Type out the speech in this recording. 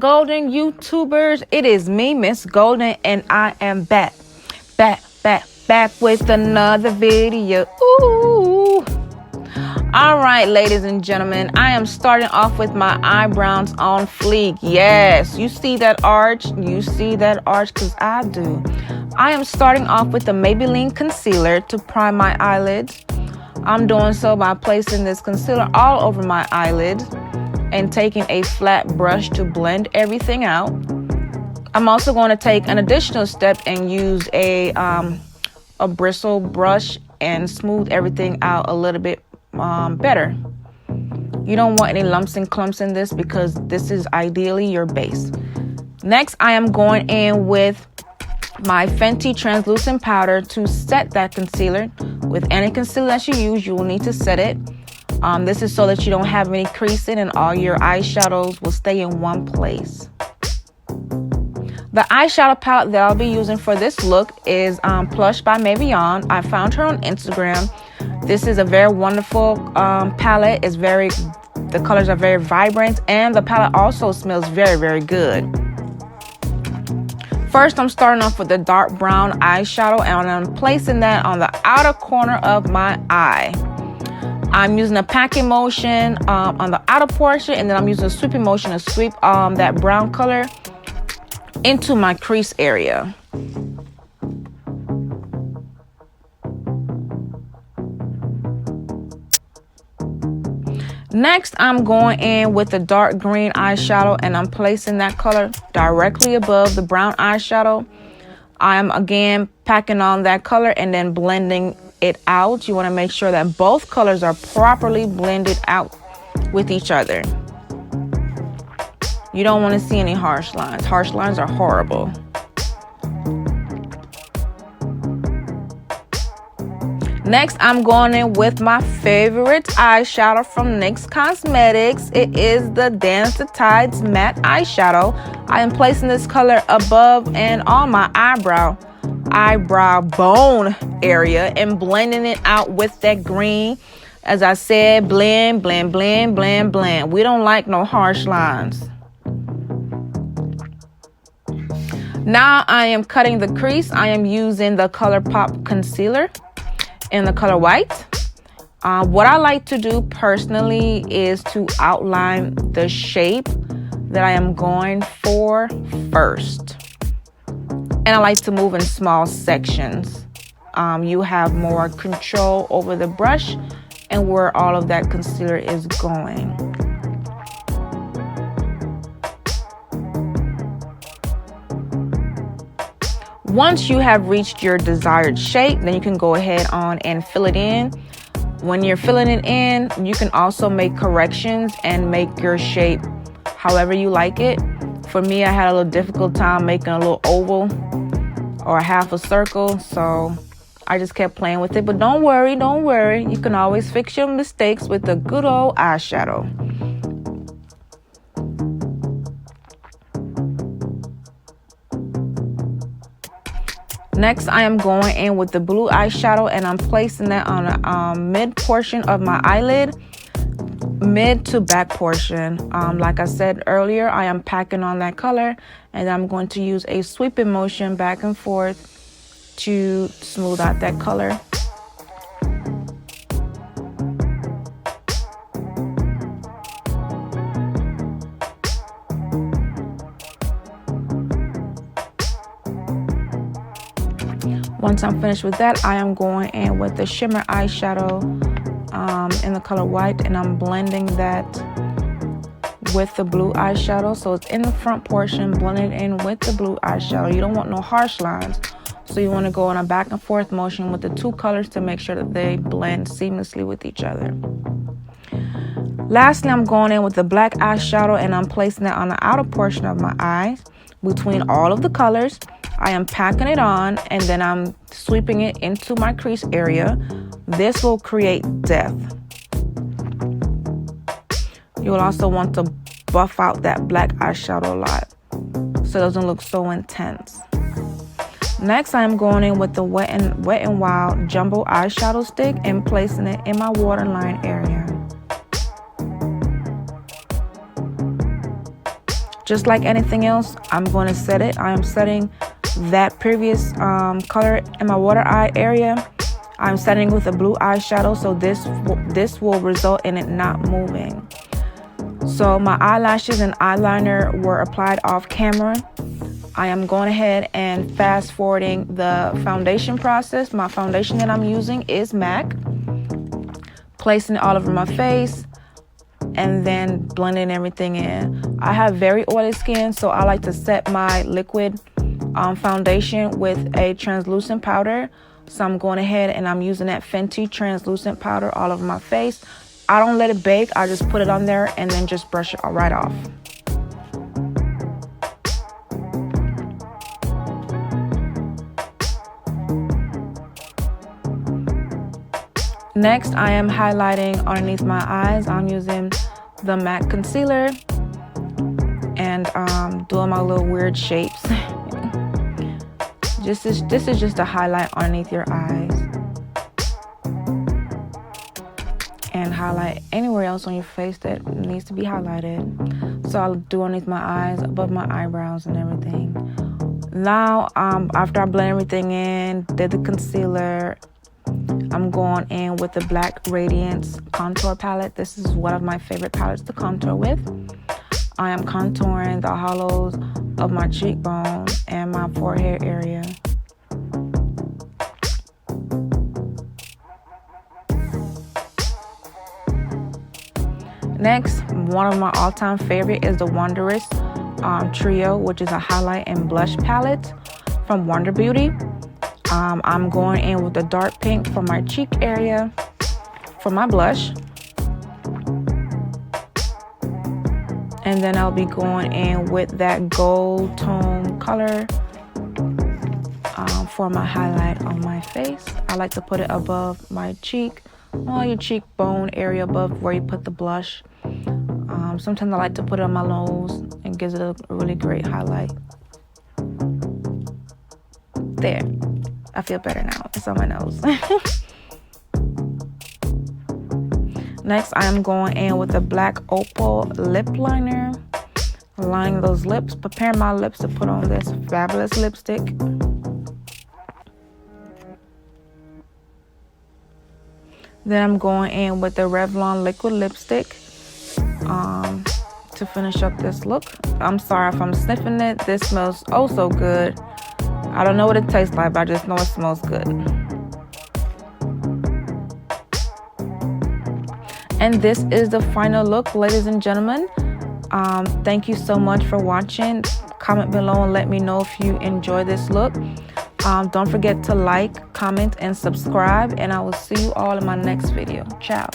golden YouTubers, it is me, Miss Golden, and I am back with another video. Ooh. All right, ladies and gentlemen, I am starting off with my eyebrows on fleek. Yes, you see that arch? You see that arch? Because I do. I am starting off with the Maybelline concealer to prime my eyelids. I'm doing so by placing this concealer all over my eyelids and taking a flat brush to blend everything out. I'm also going to take an additional step and use a bristle brush and smooth everything out a little bit better. You don't want any lumps and clumps in this because this is ideally your base. Next, I am going in with my Fenty translucent powder to set that concealer. With any concealer that you use, you will need to set it. This is so that you don't have any creasing and all your eyeshadows will stay in one place. The eyeshadow palette that I'll be using for this look is Plush by Maveon. I found her on Instagram. This is a very wonderful palette. The colors are very vibrant, and the palette also smells very, very good. First, I'm starting off with the dark brown eyeshadow, and I'm placing that on the outer corner of my eye. I'm using a packing motion on the outer portion, and then I'm using a sweeping motion to sweep that brown color into my crease area. Next, I'm going in with the dark green eyeshadow, and I'm placing that color directly above the brown eyeshadow. I'm again packing on that color and then blending it out. You want to make sure that both colors are properly blended out with each other. You don't want to see any harsh lines. Harsh lines are horrible. Next, I'm going in with my favorite eyeshadow from NYX Cosmetics. It is the Dance the Tides matte eyeshadow. I am placing this color above and on my eyebrow bone area and blending it out with that green. As I said, blend, blend, blend, blend, blend. We don't like no harsh lines. Now I am cutting the crease. I am using the Colourpop concealer in the color white. What I like to do personally is to outline the shape that I am going for first. And I like to move in small sections. You have more control over the brush and where all of that concealer is going. Once you have reached your desired shape, then you can go ahead on and fill it in. When you're filling it in, you can also make corrections and make your shape however you like it. For me, I had a little difficult time making a little oval or half a circle, so I just kept playing with it. But don't worry. You can always fix your mistakes with a good old eyeshadow. Next, I am going in with the blue eyeshadow, and I'm placing that on the mid portion of my eyelid, mid to back portion. Like I said earlier, I am packing on that color, and I'm going to use a sweeping motion back and forth to smooth out that color. Once I'm finished with that, I am going in with the shimmer eyeshadow in the color white, and I'm blending that with the blue eyeshadow. So it's in the front portion, blended in with the blue eyeshadow. You don't want no harsh lines, so you want to go in a back and forth motion with the two colors to make sure that they blend seamlessly with each other. Lastly, I'm going in with the black eyeshadow, and I'm placing it on the outer portion of my eyes between all of the colors. I am packing it on, and then I'm sweeping it into my crease area. This will create depth. You will also want to buff out that black eyeshadow a lot so it doesn't look so intense. Next, I am going in with the Wet n Wild jumbo eyeshadow stick and placing it in my waterline area. Just like anything else, I'm going to set it. I am setting that previous color in my water eye area. I'm setting with a blue eyeshadow, so this will result in it not moving. So my eyelashes and eyeliner were applied off camera. I am going ahead and fast forwarding the foundation process. My foundation that I'm using is MAC. Placing it all over my face and then blending everything in. I have very oily skin, so I like to set my liquid foundation with a translucent powder. So I'm going ahead and I'm using that Fenty translucent powder all over my face. I don't let it bake. I just put it on there and then just brush it right off. Next, I am highlighting underneath my eyes. I'm using the MAC concealer and doing my little weird shapes. This is just to highlight underneath your eyes and highlight anywhere else on your face that needs to be highlighted. So I'll do underneath my eyes, above my eyebrows and everything. Now, after I blend everything in, did the concealer, I'm going in with the black Radiance contour palette. This is one of my favorite palettes to contour with. I am contouring the hollows of my cheekbone and my forehead area. Next, one of my all-time favorite is the Wondrous Trio, which is a highlight and blush palette from Wonder Beauty. I'm going in with the dark pink for my cheek area for my blush. And then I'll be going in with that gold tone color for my highlight on my face. I like to put it above my cheek, or your cheekbone area above where you put the blush. Sometimes I like to put it on my nose and gives it a really great highlight. There. I feel better now. It's on my nose. Next, I am going in with a black Opal lip liner. Lining those lips. Preparing my lips to put on this fabulous lipstick. Then I'm going in with the Revlon liquid lipstick to finish up this look. I'm sorry if I'm sniffing it. This smells oh so good. I don't know what it tastes like, but I just know it smells good. And this is the final look, ladies and gentlemen. Thank you so much for watching. Comment below and let me know if you enjoy this look. Don't forget to like, comment, and subscribe. And I will see you all in my next video. Ciao.